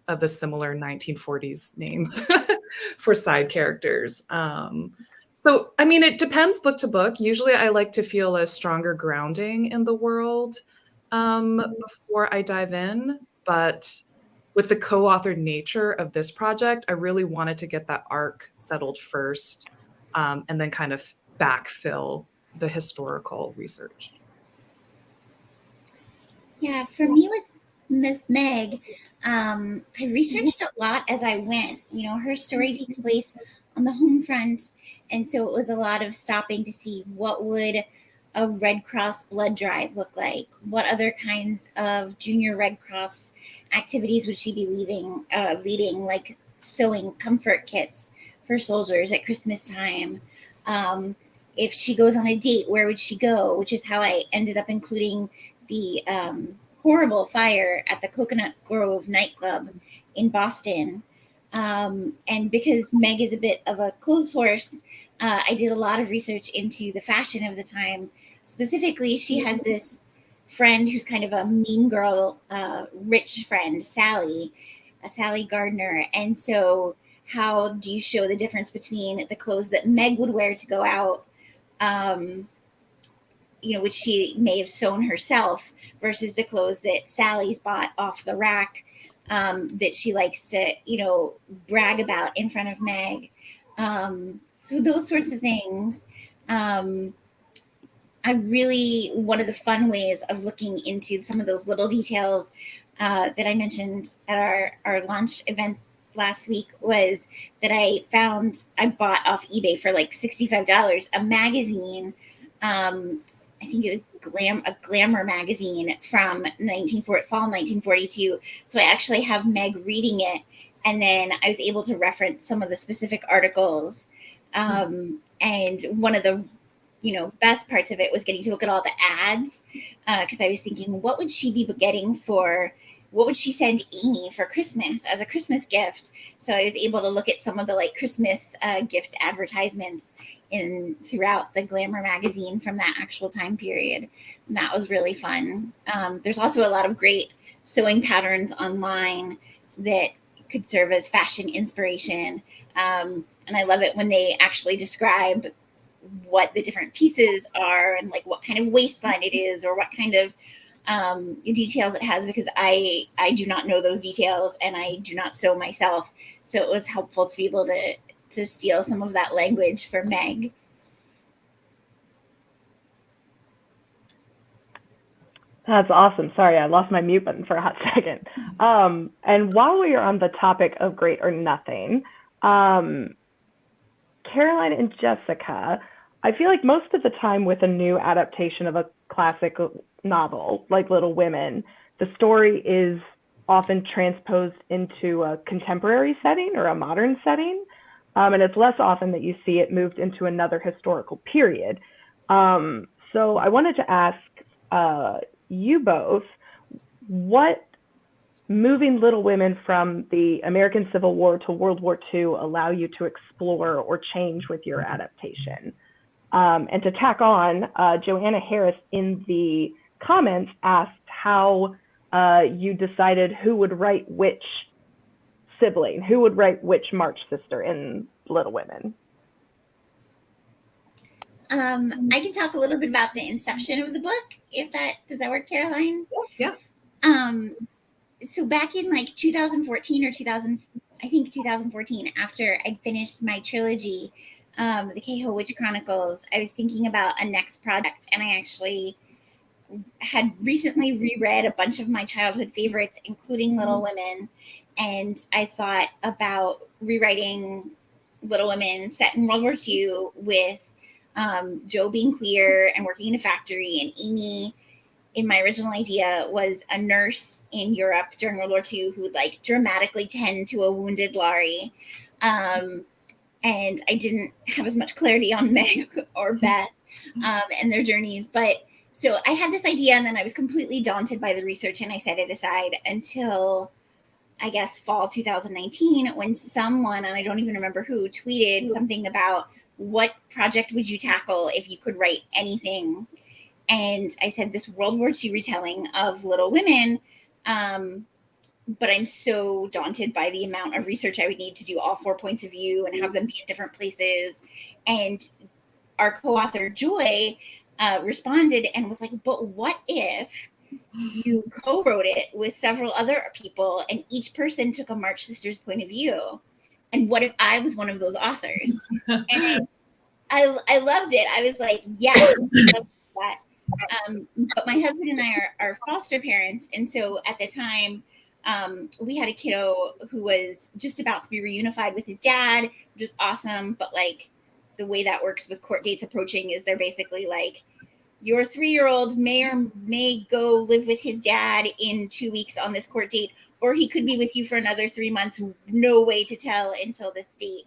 Speaker 5: of the similar 1940s names for side characters. So, I mean, it depends book to book. Usually I like to feel a stronger grounding in the world before I dive in. But with the co-authored nature of this project, I really wanted to get that arc settled first and then kind of backfill the historical research.
Speaker 6: Yeah, for me with Meg, I researched a lot as I went. Her story takes place on the home front, and so it was a lot of stopping to see what would a Red Cross blood drive look like. What other kinds of junior Red Cross activities would she be leading, like sewing comfort kits for soldiers at Christmas time. If she goes on a date, where would she go? Which is how I ended up including the horrible fire at the Coconut Grove nightclub in Boston. And because Meg is a bit of a clothes horse, I did a lot of research into the fashion of the time. Specifically, she has this friend who's kind of a mean girl, rich friend, Sally Gardner. And so how do you show the difference between the clothes that Meg would wear to go out, which she may have sewn herself, versus the clothes that Sally's bought off the rack, that she likes to, brag about in front of Meg. So those sorts of things. One of the fun ways of looking into some of those little details that I mentioned at our launch event last week was that I bought off eBay for like $65 a magazine. I think it was a Glamour magazine from fall 1942. So I actually have Meg reading it, and then I was able to reference some of the specific articles. And one of the best parts of it was getting to look at all the ads, because I was thinking, what would she be getting what would she send Amy for Christmas as a Christmas gift? So I was able to look at some of the like Christmas gift advertisements throughout the Glamour magazine from that actual time period. And that was really fun. There's also a lot of great sewing patterns online that could serve as fashion inspiration. And I love it when they actually describe what the different pieces are and like what kind of waistline it is or what kind of details it has, because I do not know those details and I do not sew myself. So it was helpful to be able to steal some of that language for Meg.
Speaker 1: That's awesome. Sorry, I lost my mute button for a hot second. And while we are on the topic of Great or Nothing, Caroline and Jessica, I feel like most of the time with a new adaptation of a classic novel like Little Women, the story is often transposed into a contemporary setting or a modern setting. And it's less often that you see it moved into another historical period. So I wanted to ask you both, what moving Little Women from the American Civil War to World War II allow you to explore or change with your adaptation? And to tack on, Joanna Harris in the comments asked how you decided who would write which sibling? Who would write which March sister in Little Women?
Speaker 6: I can talk a little bit about the inception of the book, does that work, Caroline?
Speaker 5: Yeah.
Speaker 6: So back in like 2014 or 2014, after I'd finished my trilogy, the Keho Witch Chronicles, I was thinking about a next project, and I actually had recently reread a bunch of my childhood favorites, including Little Women, and I thought about rewriting Little Women set in World War II with Jo being queer and working in a factory, and Amy, in my original idea, was a nurse in Europe during World War II who would like dramatically tend to a wounded Laurie. And I didn't have as much clarity on Meg or Beth and their journeys. But so I had this idea, and then I was completely daunted by the research, and I set it aside until, I guess, fall 2019, when someone, and I don't even remember who, tweeted something about, what project would you tackle if you could write anything? And I said, this World War II retelling of Little Women. But I'm so daunted by the amount of research I would need to do all 4 points of view and have them be in different places. And our co-author Joy responded and was like, but what if you co-wrote it with several other people and each person took a March Sisters point of view? And what if I was one of those authors? And I loved it. I was like, yes, I love that. But my husband and I are foster parents. And so at the time, we had a kiddo who was just about to be reunified with his dad, which was awesome. But like the way that works with court dates approaching is they're basically like, your 3-year-old may go live with his dad in 2 weeks on this court date, or he could be with you for another 3 months. No way to tell until this date.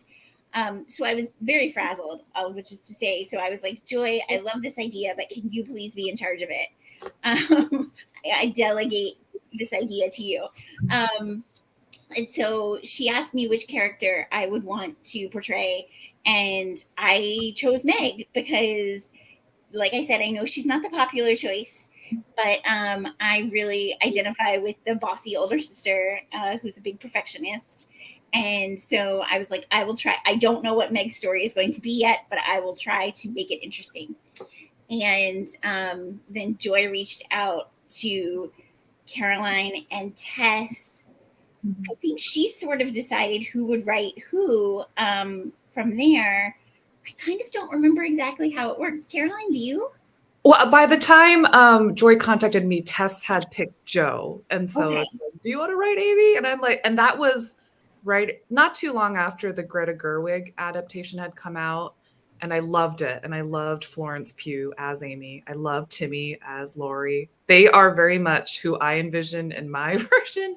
Speaker 6: So I was very frazzled, which is to say, so I was like, Joy, I love this idea, but can you please be in charge of it? I delegate this idea to you. And so she asked me which character I would want to portray. And I chose Meg because, like I said, I know she's not the popular choice, but I really identify with the bossy older sister who's a big perfectionist. And so I was like, I will try. I don't know what Meg's story is going to be yet, but I will try to make it interesting. And then Joy reached out to Caroline and Tess. I think she sort of decided who would write who from there. I kind of don't remember exactly how it worked. Caroline, do you?
Speaker 5: Well, by the time Joy contacted me, Tess had picked Jo. And so
Speaker 6: Okay.
Speaker 5: it's like, do you want to write Amy? And I'm like, and that was right not too long after the Greta Gerwig adaptation had come out. And I loved it. And I loved Florence Pugh as Amy. I loved Timmy as Laurie. They are very much who I envisioned in my version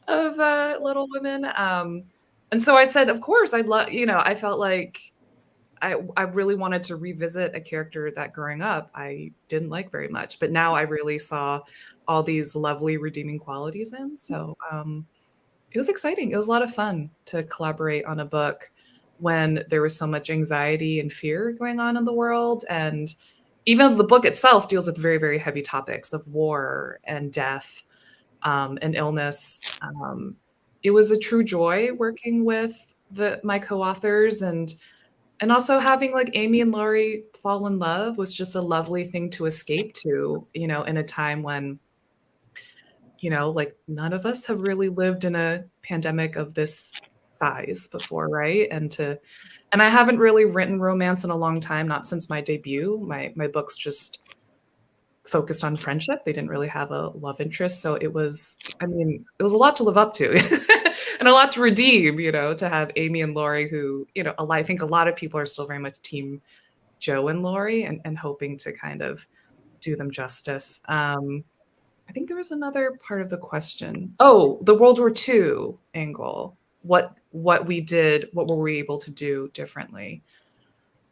Speaker 5: of Little Women. And so I said, of course, I'd love, I felt like I really wanted to revisit a character that growing up I didn't like very much, but now I really saw all these lovely redeeming qualities in. So it was exciting. It was a lot of fun to collaborate on a book when there was so much anxiety and fear going on in the world. And even though the book itself deals with very, very heavy topics of war and death and illness, it was a true joy working with my co-authors, and also having like Amy and Laurie fall in love was just a lovely thing to escape to, in a time when, like none of us have really lived in a pandemic of this size before, right? And I haven't really written romance in a long time, not since my debut. My books just focused on friendship. They didn't really have a love interest. So it was a lot to live up to and a lot to redeem, to have Amy and Laurie who, I think a lot of people are still very much team Jo and Laurie and hoping to kind of do them justice. I think there was another part of the question. Oh, the World War II angle. What we did, what were we able to do differently?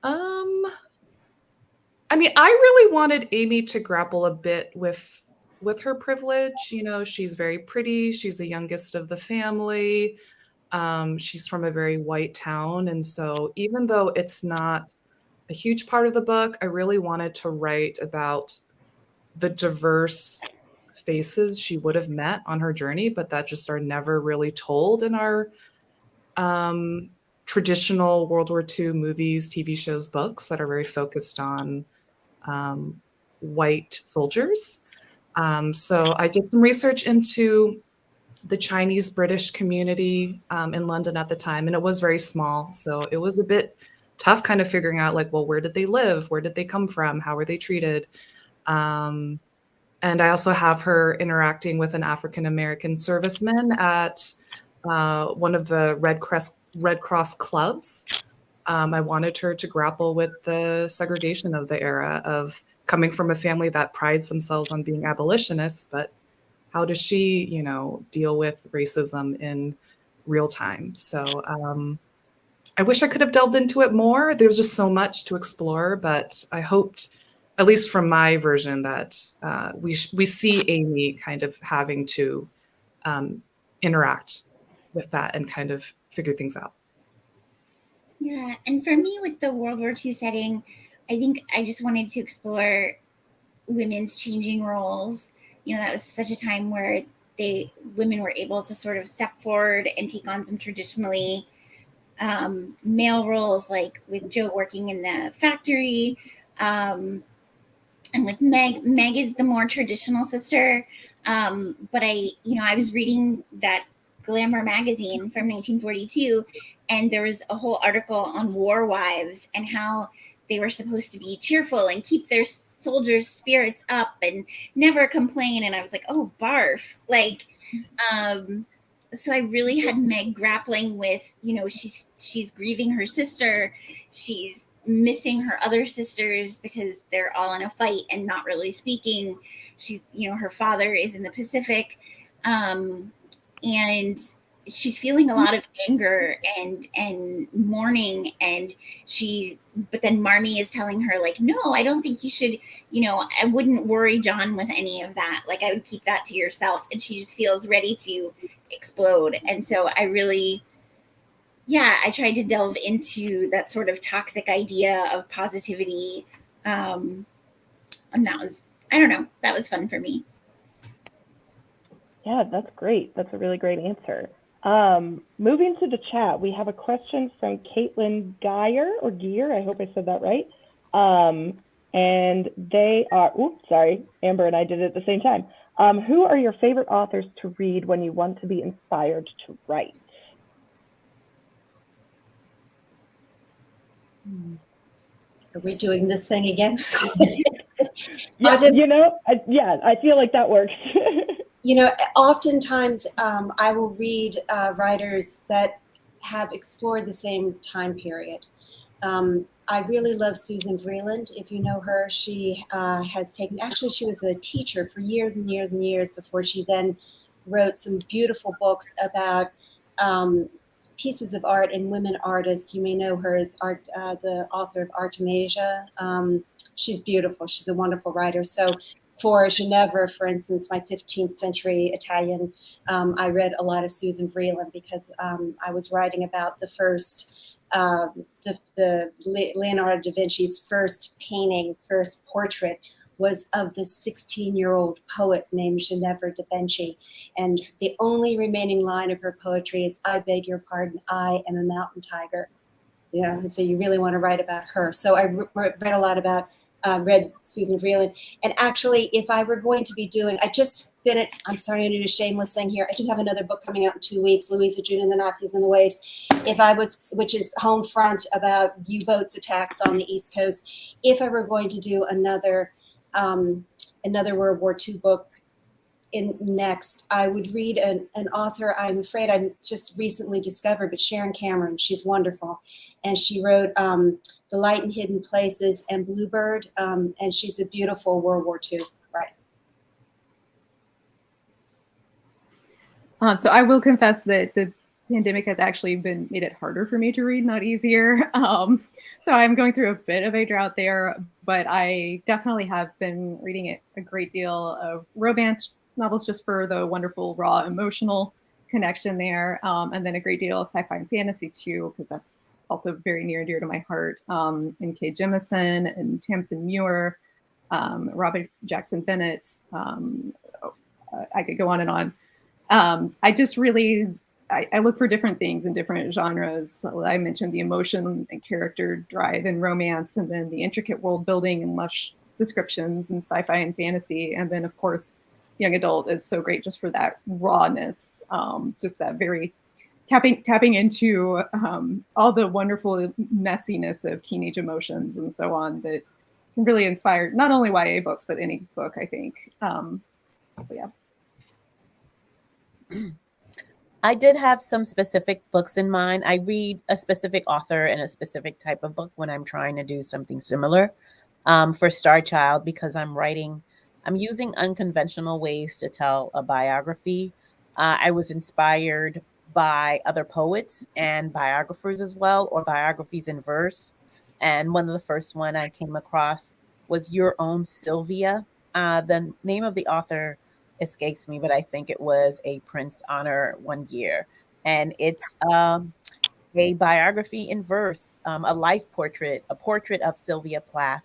Speaker 5: I really wanted Amy to grapple a bit with her privilege. She's very pretty. She's the youngest of the family. She's from a very white town. And so even though it's not a huge part of the book, I really wanted to write about the diverse faces she would have met on her journey, but that just are never really told in our traditional World War II movies, TV shows, books that are very focused on white soldiers. So I did some research into the Chinese British community in London at the time, and it was very small. So it was a bit tough kind of figuring out like, well, where did they live? Where did they come from? How were they treated? And I also have her interacting with an African-American serviceman at one of the Red Cross clubs. I wanted her to grapple with the segregation of the era of coming from a family that prides themselves on being abolitionists, but how does she, deal with racism in real time? So I wish I could have delved into it more. There's just so much to explore, but I hoped, at least from my version, that we see Amy kind of having to interact with that and kind of figure things out.
Speaker 6: Yeah, and for me with the World War II setting, I think I just wanted to explore women's changing roles. That was such a time where women were able to sort of step forward and take on some traditionally male roles, like with Jo working in the factory, and with Meg. Meg is the more traditional sister, but I was reading that Glamour magazine from 1942, and there was a whole article on war wives and how they were supposed to be cheerful and keep their soldiers' spirits up and never complain. And I was like, oh, barf. So I really had Meg grappling with, she's grieving her sister. She's missing her other sisters because they're all in a fight and not really speaking. She's, her father is in the Pacific. And she's feeling a lot of anger and mourning, but then Marmee is telling her, like, no, I don't think you should, I wouldn't worry John with any of that. Like, I would keep that to yourself. And she just feels ready to explode. And so I tried to delve into that sort of toxic idea of positivity. And that was, I don't know, that was fun for me.
Speaker 1: Yeah, that's great. That's a really great answer. Moving to the chat, we have a question from Caitlin Geyer, I hope I said that right. And they are, Amber and I did it at the same time. Who are your favorite authors to read when you want to be inspired to write?
Speaker 2: Are we doing this thing again?
Speaker 1: Yeah, I feel like that works.
Speaker 2: Oftentimes I will read writers that have explored the same time period. I really love Susan Vreeland. If you know her, she she was a teacher for years and years and years before she then wrote some beautiful books about pieces of art and women artists. You may know her as the author of Artemisia. She's beautiful. She's a wonderful writer. So for Ginevra, for instance, my 15th century Italian, I read a lot of Susan Vreeland because I was writing about the first, the Leonardo da Vinci's first painting, first portrait was of this 16-year-old poet named Ginevra da Benci. And the only remaining line of her poetry is, I beg your pardon, I am a mountain tiger. So you really want to write about her. So I read a lot about read Susan Vreeland. And actually, if I were going to be doing, I just finished, I'm sorry to do a shameless thing here. I do have another book coming out in 2 weeks, Louisa June and the Nazis and the Waves, which is home front about U-boats attacks on the East Coast. If I were going to do another World War II book next, I would read an author I'm afraid I just recently discovered, but Sharon Cameron. She's wonderful. And she wrote The Light in Hidden Places and Bluebird, and she's a beautiful World War II writer.
Speaker 3: So I will confess that the pandemic has actually made it harder for me to read, not easier. So I'm going through a bit of a drought there, but I definitely have been reading a great deal of romance novels just for the wonderful, raw, emotional connection there. And then a great deal of sci-fi and fantasy too, because that's also very near and dear to my heart. N.K. Jemisin and Tamsin Muir, Robert Jackson Bennett, I could go on and on. I just really, I look for different things in different genres. I mentioned the emotion and character drive and romance, and then the intricate world building and lush descriptions and sci-fi and fantasy. And then, of course, young adult is so great just for that rawness, just that very tapping into all the wonderful messiness of teenage emotions and so on that can really inspire not only YA books, but any book, I think. So yeah.
Speaker 4: I did have some specific books in mind. I read a specific author and a specific type of book when I'm trying to do something similar. For Star Child, because I'm using unconventional ways to tell a biography. I was inspired by other poets and biographers as well, or biographies in verse. And one of the first one I came across was Your Own Sylvia. The name of the author escapes me, but I think it was a Prince honor one year. And it's a biography in verse, a life portrait, a portrait of Sylvia Plath,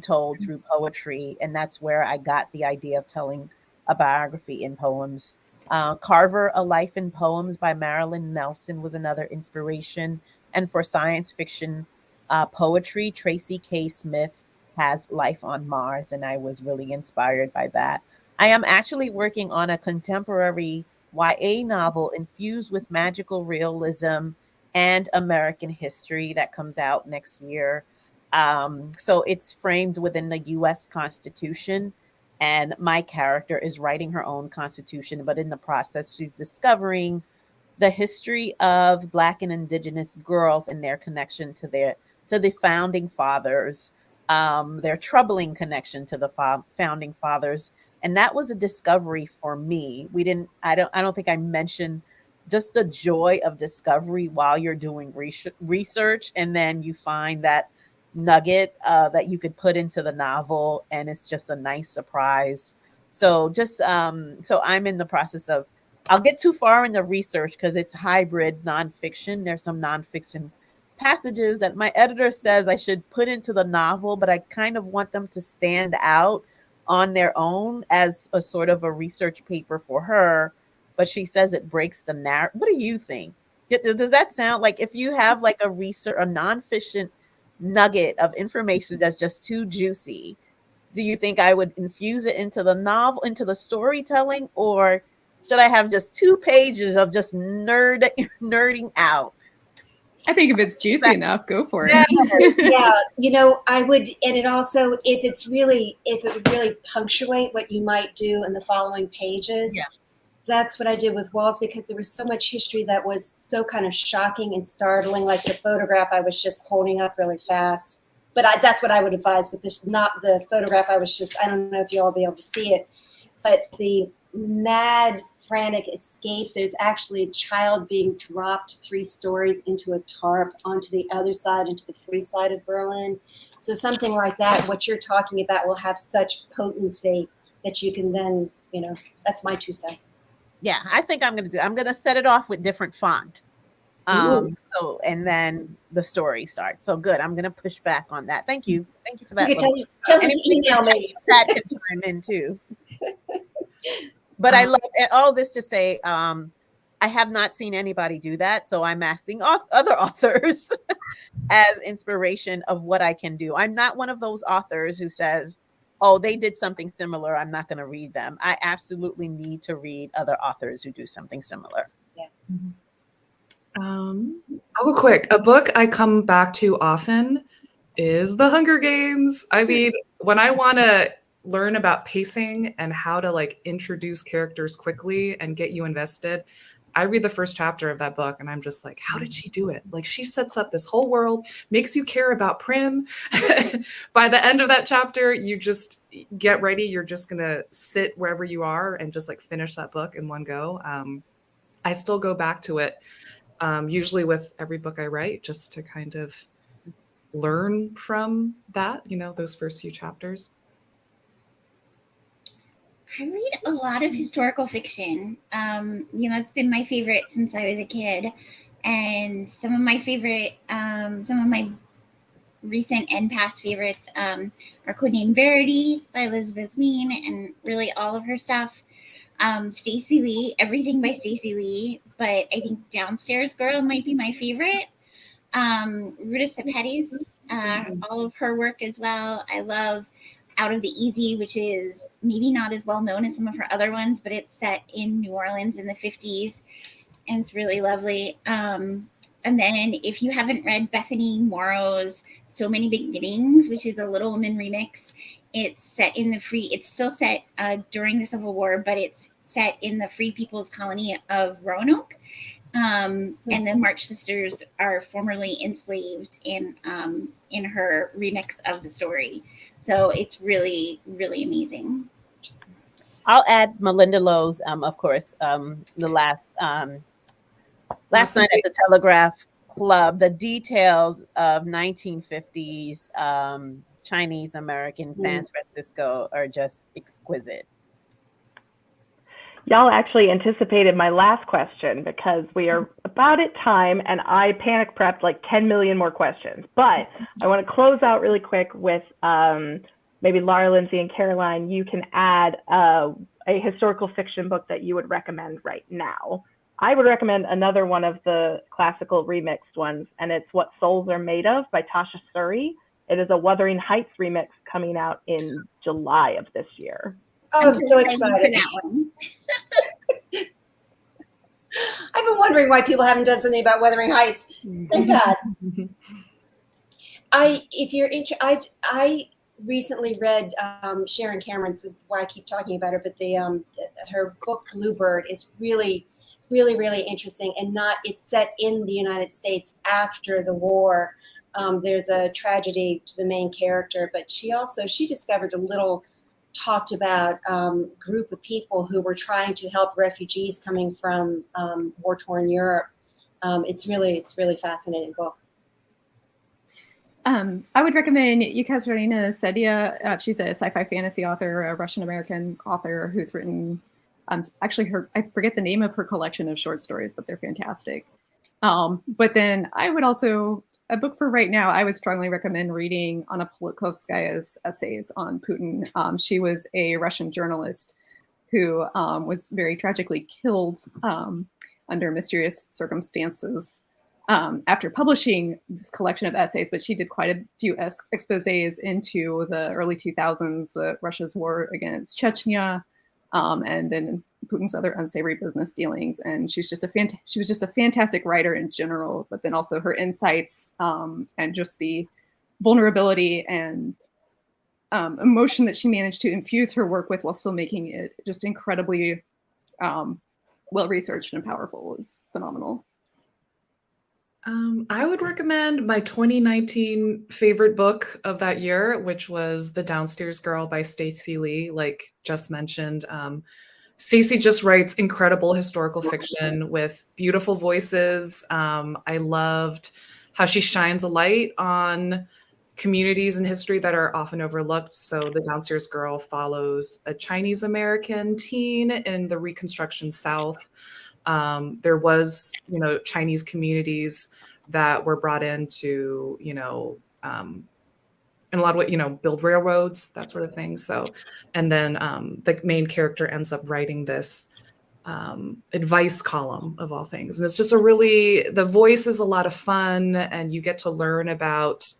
Speaker 4: told through poetry. And that's where I got the idea of telling a biography in poems. Carver, A Life in Poems by Marilyn Nelson was another inspiration. And for science fiction poetry, Tracy K. Smith has Life on Mars, and I was really inspired by that. I am actually working on a contemporary YA novel infused with magical realism and American history that comes out next year. So it's framed within the US Constitution, and my character is writing her own constitution, but in the process, she's discovering the history of Black and Indigenous girls and their connection to the founding fathers, their troubling connection to the founding fathers. And that was a discovery for me. I don't think I mentioned just the joy of discovery while you're doing research, and then you find that nugget that you could put into the novel, and it's just a nice surprise. So so I'm in the process of, I'll get too far in the research because it's hybrid nonfiction. There's some nonfiction passages that my editor says I should put into the novel, but I kind of want them to stand out on their own as a sort of a research paper for her. But she says it breaks the narrative. What do you think? Does that sound like, if you have like a nonfiction nugget of information that's just too juicy, do you think I would infuse it into the novel, into the storytelling, or should I have just 2 pages of just nerding out?
Speaker 3: I think if it's juicy enough, go for it.
Speaker 2: Yeah, I would, and it also, if it would really punctuate what you might do in the following pages. That's what I did with Walls, because there was so much history that was so kind of shocking and startling, like the photograph I was just holding up really fast. But that's what I would advise with this, not the photograph. I don't know if you'll all be able to see it, but the mad, frantic escape. There's actually a child being dropped 3 stories into a tarp onto the other side, into the free side of Berlin. So something like that, what you're talking about, will have such potency that you can then, that's my 2 cents.
Speaker 4: Yeah, I think I'm going to set it off with different font. So, and then the story starts. So good. I'm going to push back on that. Thank you. Thank you for that.
Speaker 2: Tell them to email me.
Speaker 4: Chat can chime in too. But I love all this to say, I have not seen anybody do that. So I'm asking other authors as inspiration of what I can do. I'm not one of those authors who says, oh, they did something similar, I'm not going to read them. I absolutely need to read other authors who do something similar.
Speaker 2: Yeah.
Speaker 5: I'll go quick. A book I come back to often is The Hunger Games. I mean, when I want to learn about pacing and how to like introduce characters quickly and get you invested, I read the first chapter of that book and I'm just like, how did she do it? Like, she sets up this whole world, makes you care about Prim. By the end of that chapter, you just get ready. You're just going to sit wherever you are and just like finish that book in one go. I still go back to it, usually with every book I write, just to kind of learn from that, those first few chapters.
Speaker 6: I read a lot of historical fiction. That's been my favorite since I was a kid. And some of my recent and past favorites are Codename Verity by Elizabeth Lean, and really all of her stuff. Stacey Lee, everything by Stacey Lee, but I think Downstairs Girl might be my favorite. Ruta Sepetys, all of her work as well. I love Out of the Easy, which is maybe not as well known as some of her other ones, but it's set in New Orleans in the 50s, and it's really lovely. And then if you haven't read Bethany Morrow's So Many Beginnings, which is a Little Women remix, it's set in it's still set during the Civil War, but it's set in the Free People's Colony of Roanoke. And the March Sisters are formerly enslaved in her remix of the story. So it's really, really amazing.
Speaker 4: I'll add Melinda Lowe's, of course, the last night at the Telegraph Club, the details of 1950s Chinese American San Francisco are just exquisite.
Speaker 1: Y'all actually anticipated my last question because we are about at time and I panic prepped like 10 million more questions. But I want to close out really quick with maybe Laura, Lindsay, and Caroline. You can add a historical fiction book that you would recommend right now. I would recommend another one of the classical remixed ones, and it's What Souls Are Made Of by Tasha Suri. It is a Wuthering Heights remix coming out in July of this year.
Speaker 2: Oh, I'm so excited. That one. I've been wondering why people haven't done something about Wuthering Heights. Thank God. I recently read Sharon Cameron's. That's why I keep talking about her. But her book Bluebird is really, really, really interesting, and it's set in the United States after the war. There's a tragedy to the main character, but she discovered a little talked about group of people who were trying to help refugees coming from war-torn Europe. It's really fascinating book.
Speaker 3: I would recommend Yekaterina Sedia. She's a sci-fi fantasy author, a Russian-American author who's written, I forget the name of her collection of short stories, but they're fantastic. But then I would also, a book for right now, I would strongly recommend reading Anna Politkovskaya's essays on Putin. She was a Russian journalist who was very tragically killed under mysterious circumstances after publishing this collection of essays, but she did quite a few exposés into the early 2000s, Russia's war against Chechnya, and then Putin's other unsavory business dealings. And she was just a fantastic writer in general, but then also her insights and just the vulnerability and emotion that she managed to infuse her work with while still making it just incredibly well-researched and powerful was phenomenal.
Speaker 5: I would recommend my 2019 favorite book of that year, which was The Downstairs Girl by Stacey Lee, like just mentioned. Stacey just writes incredible historical fiction with beautiful voices. I loved how she shines a light on communities in history that are often overlooked. So The Downstairs Girl follows a Chinese American teen in the Reconstruction South. There was, Chinese communities that were brought in to, in a lot of ways, build railroads, that sort of thing. So, and then the main character ends up writing this advice column of all things. And it's just the voice is a lot of fun, and you get to learn about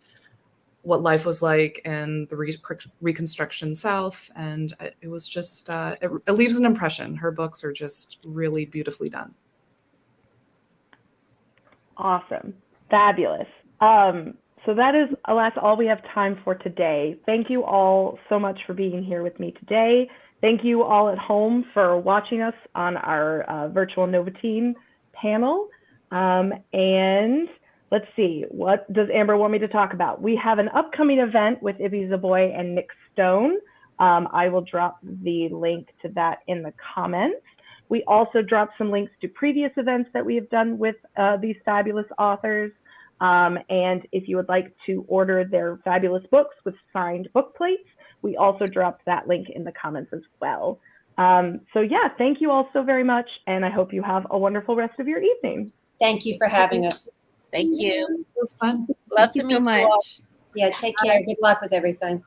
Speaker 5: what life was like in the Reconstruction South. And it was just, it leaves an impression. Her books are just really beautifully done.
Speaker 1: Awesome. Fabulous. So that is, alas, all we have time for today. Thank you all so much for being here with me today. Thank you all at home for watching us on our virtual NoVa Teen panel. And let's see, what does Amber want me to talk about? We have an upcoming event with Ibi Zoboi and Nick Stone. I will drop the link to that in the comments. We also dropped some links to previous events that we have done with these fabulous authors. And if you would like to order their fabulous books with signed book plates, we also dropped that link in the comments as well. So yeah, thank you all so very much. And I hope you have a wonderful rest of your evening.
Speaker 2: Thank you for having us.
Speaker 4: Thank you.
Speaker 5: It was fun.
Speaker 4: Love to meet you all.
Speaker 2: Yeah, take care. Good luck with everything.